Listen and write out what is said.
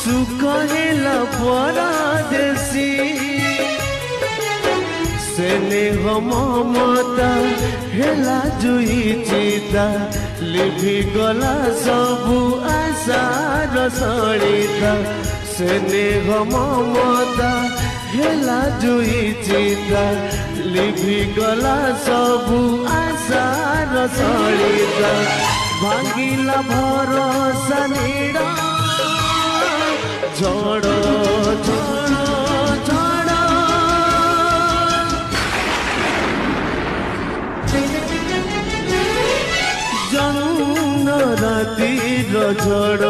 सुख हेला परदेसी स्नेह ममता हेला जुई चिता लिभि गला सबु आशार सलिता स्नेह ममता हेला जुई चिता लिभि गला सबु आशार सलिता भांगिला भरोसा नीड़ा झड़ झड़ झड़ जन्म रातिर झड़